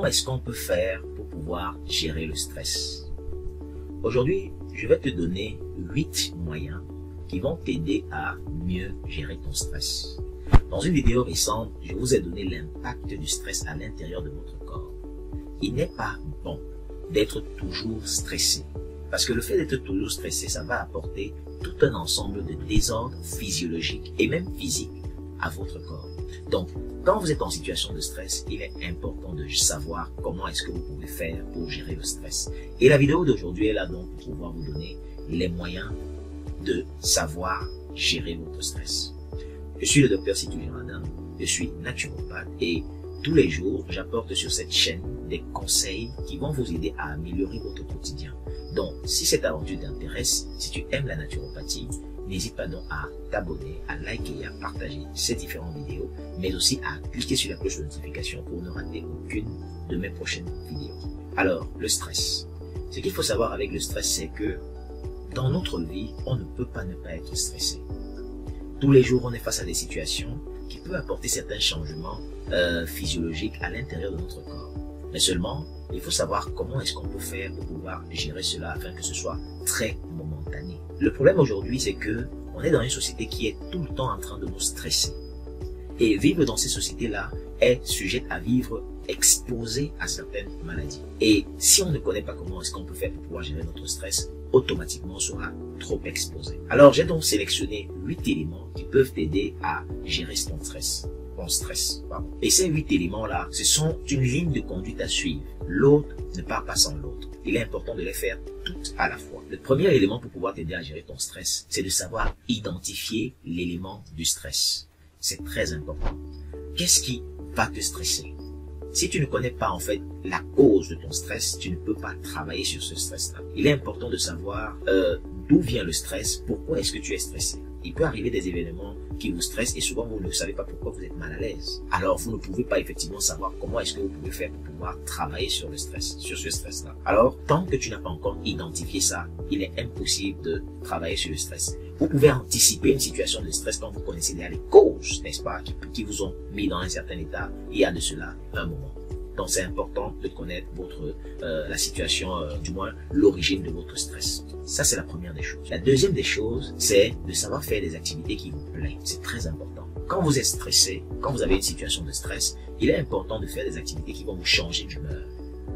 comment est-ce qu'on peut faire pour pouvoir gérer le stress? Aujourd'hui, je vais te donner 8 moyens qui vont t'aider à mieux gérer ton stress. Dans une vidéo récente, je vous ai donné l'impact du stress à l'intérieur de votre corps. Il n'est pas bon d'être toujours stressé, parce que le fait d'être toujours stressé, ça va apporter tout un ensemble de désordres physiologiques et même physiques à votre corps. Donc, quand vous êtes en situation de stress, il est important de savoir comment est-ce que vous pouvez faire pour gérer le stress. Et la vidéo d'aujourd'hui est là donc pour pouvoir vous donner les moyens de savoir gérer votre stress. Je suis le docteur Sitou Jonathan, je suis naturopathe et tous les jours, j'apporte sur cette chaîne des conseils qui vont vous aider à améliorer votre quotidien. Donc, si cette aventure t'intéresse, si tu aimes la naturopathie, n'hésite pas donc à t'abonner, à liker et à partager ces différentes vidéos, mais aussi à cliquer sur la cloche de notification pour ne rater aucune de mes prochaines vidéos. Alors, le stress. Ce qu'il faut savoir avec le stress, c'est que dans notre vie, on ne peut pas ne pas être stressé. Tous les jours, on est face à des situations qui peuvent apporter certains changements physiologiques à l'intérieur de notre corps. Mais seulement, il faut savoir comment est-ce qu'on peut faire pour pouvoir gérer cela afin que ce soit très momentané. Le problème aujourd'hui, c'est que on est dans une société qui est tout le temps en train de nous stresser. Et vivre dans ces sociétés-là est sujet à vivre exposé à certaines maladies. Et si on ne connaît pas comment est-ce qu'on peut faire pour pouvoir gérer notre stress, automatiquement on sera trop exposé. Alors j'ai donc sélectionné 8 éléments qui peuvent t'aider à gérer ton stress. Et ces 8 éléments-là, ce sont une ligne de conduite à suivre. L'autre ne part pas sans l'autre. Il est important de les faire toutes à la fois. Le premier élément pour pouvoir t'aider à gérer ton stress, c'est de savoir identifier l'élément du stress. C'est très important. Qu'est-ce qui va te stresser? Si tu ne connais pas en fait la cause de ton stress, tu ne peux pas travailler sur ce stress-là. Il est important de savoir d'où vient le stress, pourquoi est-ce que tu es stressé. Il peut arriver des événements qui vous stressent et souvent vous ne savez pas pourquoi vous êtes mal à l'aise. Alors vous ne pouvez pas effectivement savoir comment est-ce que vous pouvez faire pour pouvoir travailler sur le stress, sur ce stress-là. Alors tant que tu n'as pas encore identifié ça, il est impossible de travailler sur le stress. Vous pouvez anticiper une situation de stress quand vous connaissez déjà les causes, n'est-ce pas, qui vous ont mis dans un certain état il y a de cela un moment. Donc c'est important de connaître la situation, du moins l'origine de votre stress. Ça c'est la première des choses. La deuxième des choses, c'est de savoir faire des activités qui vous plaisent. C'est très important. Quand vous êtes stressé, quand vous avez une situation de stress, il est important de faire des activités qui vont vous changer d'humeur,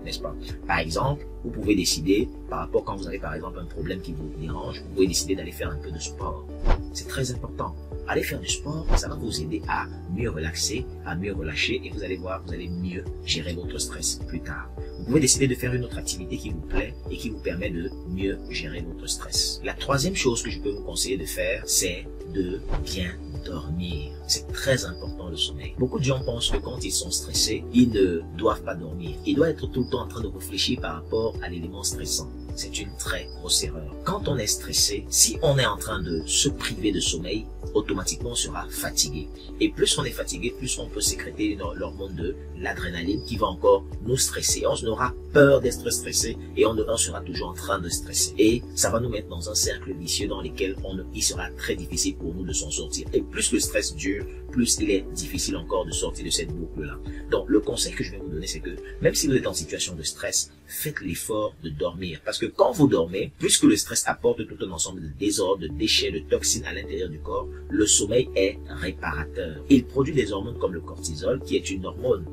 n'est-ce pas? Par exemple, vous pouvez décider, par rapport quand vous avez par exemple un problème qui vous dérange, vous pouvez décider d'aller faire un peu de sport. C'est très important. Aller faire du sport, ça va vous aider à mieux relaxer, à mieux relâcher et vous allez voir, vous allez mieux gérer votre stress plus tard. Vous pouvez décider de faire une autre activité qui vous plaît et qui vous permet de mieux gérer votre stress. La troisième chose que je peux vous conseiller de faire, c'est de bien dormir. C'est très important le sommeil. Beaucoup de gens pensent que quand ils sont stressés, ils ne doivent pas dormir. Ils doivent être tout le temps en train de réfléchir par rapport à l'élément stressant. C'est une très grosse erreur. Quand on est stressé, si on est en train de se priver de sommeil, automatiquement on sera fatigué. Et plus on est fatigué, plus on peut sécréter l'hormone de l'adrénaline qui va encore nous stresser. On aura peur d'être stressé et on sera toujours en train de stresser. Et ça va nous mettre dans un cercle vicieux dans lequel il sera très difficile pour nous de s'en sortir. Et plus le stress dure, plus il est difficile encore de sortir de cette boucle-là. Donc le conseil que je vais vous donner, c'est que même si vous êtes en situation de stress, faites l'effort de dormir. Parce que quand vous dormez, puisque le stress apporte tout un ensemble de désordres, de déchets, de toxines à l'intérieur du corps, le sommeil est réparateur. Il produit des hormones comme le cortisol, qui est une hormone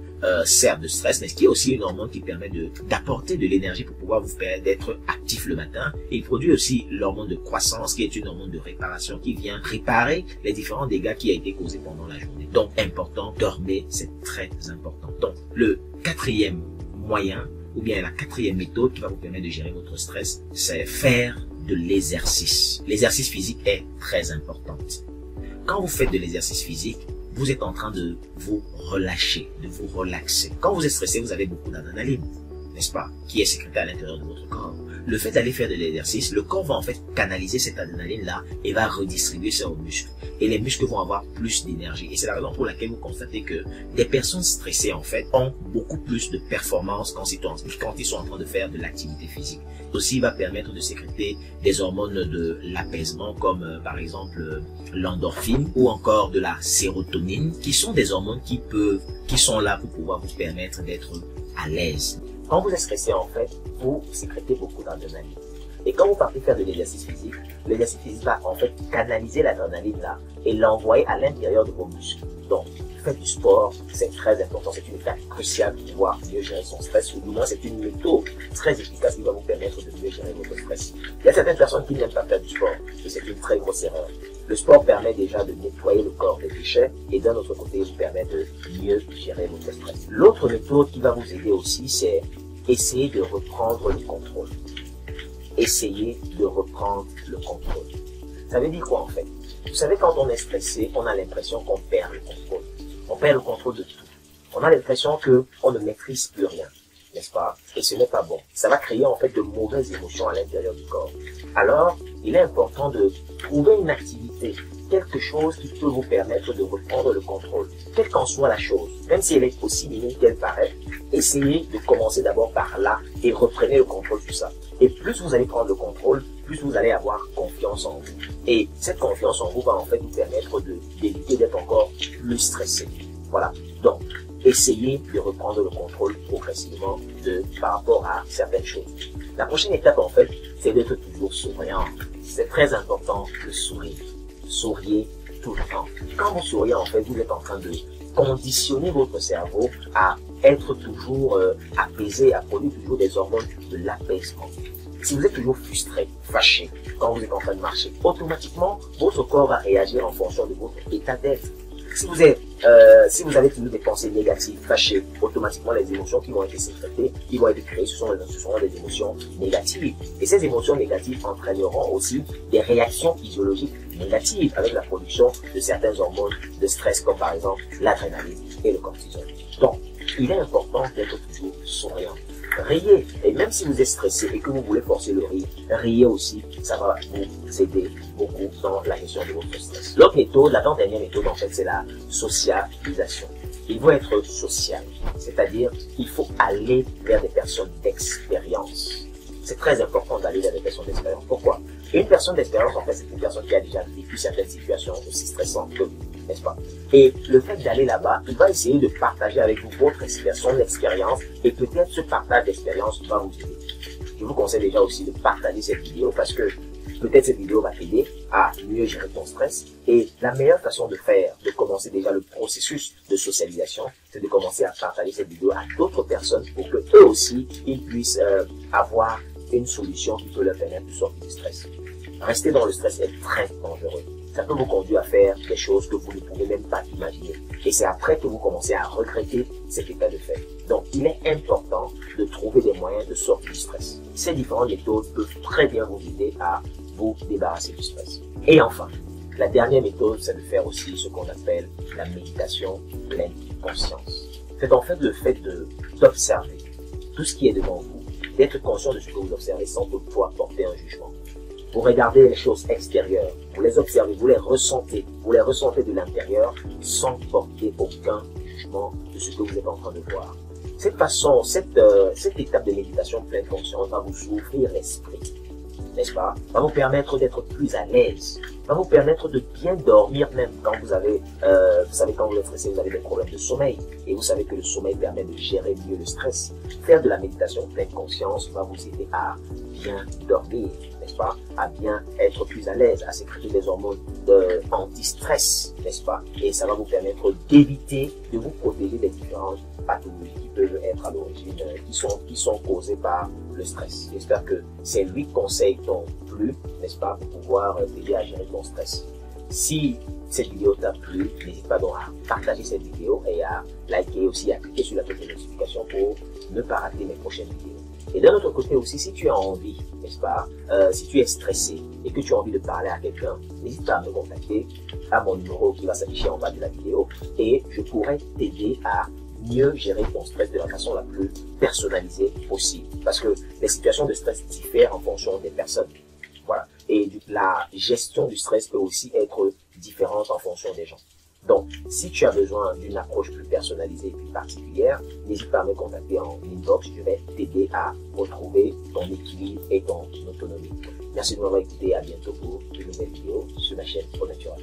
certes de stress, mais qui est aussi une hormone qui permet d'apporter de l'énergie pour pouvoir vous permettre d'être actif le matin. Et il produit aussi l'hormone de croissance, qui est une hormone de réparation, qui vient réparer les différents dégâts qui ont été causés pendant la journée. Donc, important, dormir, c'est très important. Donc, le quatrième moyen, ou bien la quatrième méthode qui va vous permettre de gérer votre stress, c'est faire de l'exercice. L'exercice physique est très important. Quand vous faites de l'exercice physique, vous êtes en train de vous relâcher, de vous relaxer. Quand vous êtes stressé, vous avez beaucoup d'adrénaline, n'est-ce pas, qui est sécrétée à l'intérieur de votre corps. Le fait d'aller faire de l'exercice, le corps va en fait canaliser cette adrénaline-là et va redistribuer ça aux muscles. Et les muscles vont avoir plus d'énergie. Et c'est la raison pour laquelle vous constatez que des personnes stressées, en fait, ont beaucoup plus de performance quand ils sont en train de faire de l'activité physique. Aussi, il va permettre de sécréter des hormones de l'apaisement, comme par exemple l'endorphine ou encore de la sérotonine, qui sont des hormones qui sont là pour pouvoir vous permettre d'être à l'aise. Quand vous êtes stressé, en fait, vous sécrétez beaucoup d'adrénaline. Et quand vous partez faire de l'exercice physique va en fait canaliser l'adrénaline là et l'envoyer à l'intérieur de vos muscles. Donc, faites du sport, c'est très important, c'est une étape cruciale pour pouvoir mieux gérer son stress, ou du moins c'est une méthode très efficace qui va vous permettre de mieux gérer votre stress. Il y a certaines personnes qui n'aiment pas faire du sport, et c'est une très grosse erreur. Le sport permet déjà de nettoyer le corps des déchets et d'un autre côté, il vous permet de mieux gérer votre stress. L'autre méthode qui va vous aider aussi, c'est essayer de reprendre le contrôle. Essayez de reprendre le contrôle. Ça veut dire quoi en fait? Vous savez, quand on est stressé, on a l'impression qu'on perd le contrôle. On perd le contrôle de tout. On a l'impression qu'on ne maîtrise plus rien, n'est-ce pas? Et ce n'est pas bon. Ça va créer en fait de mauvaises émotions à l'intérieur du corps. Alors, il est important de trouver une activité, quelque chose qui peut vous permettre de reprendre le contrôle, quelle qu'en soit la chose, même si elle est aussi minime qu'elle paraît. Essayez de commencer d'abord par là et reprenez le contrôle sur ça. Et plus vous allez prendre le contrôle, plus vous allez avoir confiance en vous. Et cette confiance en vous va en fait vous permettre d'éviter d'être encore plus stressé. Voilà. Donc, essayez de reprendre le contrôle progressivement par rapport à certaines choses. La prochaine étape, en fait, c'est d'être toujours souriant. C'est très important de sourire. Souriez tout le temps. Quand vous souriez, en fait, vous êtes en train de conditionner votre cerveau à être toujours apaisé, à produire toujours des hormones de l'apaisement. Si vous êtes toujours frustré, fâché, quand vous êtes en train de marcher, automatiquement, votre corps va réagir en fonction de votre état d'être. Si vous avez toujours des pensées négatives, fâchées, automatiquement les émotions qui vont être sécrétées, qui vont être créées, ce seront des émotions négatives. Et ces émotions négatives entraîneront aussi des réactions physiologiques négatives avec la production de certaines hormones de stress, comme par exemple l'adrénaline et le cortisol. Donc, il est important d'être toujours souriant. Riez, et même si vous êtes stressé et que vous voulez forcer le rire, riez aussi, ça va vous aider beaucoup dans la gestion de votre stress. L'autre méthode, la dernière méthode en fait, c'est la socialisation. Il faut être social, c'est-à-dire qu'il faut aller vers des personnes d'expérience. C'est très important d'aller vers des personnes d'expérience. Pourquoi? Une personne d'expérience, en fait, c'est une personne qui a déjà vécu certaines situations aussi stressantes que vous, n'est-ce pas? Et le fait d'aller là-bas, il va essayer de partager avec vous votre expérience, son expérience, et peut-être ce partage d'expérience va vous aider. Je vous conseille déjà aussi de partager cette vidéo parce que peut-être cette vidéo va t'aider à mieux gérer ton stress. Et la meilleure façon de commencer déjà le processus de socialisation, c'est de commencer à partager cette vidéo à d'autres personnes pour que eux aussi, ils puissent avoir une solution qui peut leur permettre de sortir du stress. Rester dans le stress est très dangereux. Ça peut vous conduire à faire des choses que vous ne pouvez même pas imaginer. Et c'est après que vous commencez à regretter cet état de fait. Donc, il est important de trouver des moyens de sortir du stress. Ces différentes méthodes peuvent très bien vous aider à vous débarrasser du stress. Et enfin, la dernière méthode, c'est de faire aussi ce qu'on appelle la méditation pleine conscience. C'est en fait le fait d'observer tout ce qui est devant vous, d'être conscient de ce que vous observez sans toutefois porter un jugement. Vous regardez les choses extérieures, vous les observez, vous les ressentez de l'intérieur sans porter aucun jugement de ce que vous êtes en train de voir. Cette façon, cette étape de méditation pleine conscience va vous ouvrir l'esprit, n'est-ce pas? Va vous permettre d'être plus à l'aise, va vous permettre de bien dormir même quand vous savez, quand vous êtes stressé, vous avez des problèmes de sommeil et vous savez que le sommeil permet de gérer mieux le stress. Faire de la méditation pleine conscience va vous aider à bien dormir, n'est-ce pas? À bien être plus à l'aise, à sécréter des hormones anti-stress, n'est-ce pas? Et ça va vous permettre d'éviter, de vous protéger des différentes pathologies qui peuvent être à l'origine, qui sont causées par le stress. J'espère que ces 8 conseils t'ont plu, n'est-ce pas, pour pouvoir t'aider à gérer ton stress. Si cette vidéo t'a plu, n'hésite pas donc à partager cette vidéo et à liker aussi, à cliquer sur la petite notification pour ne pas rater mes prochaines vidéos. Et d'un autre côté aussi, si tu as envie, n'est-ce pas, si tu es stressé et que tu as envie de parler à quelqu'un, n'hésite pas à me contacter à mon numéro qui va s'afficher en bas de la vidéo et je pourrai t'aider à mieux gérer ton stress de la façon la plus personnalisée possible. Parce que les situations de stress diffèrent en fonction des personnes. Voilà. Et la gestion du stress peut aussi être différente en fonction des gens. Donc, si tu as besoin d'une approche plus personnalisée et plus particulière, n'hésite pas à me contacter en inbox. Je vais t'aider à retrouver ton équilibre et ton autonomie. Merci de m'avoir écouté. À bientôt pour de nouvelles vidéos sur ma chaîne Pro Natural.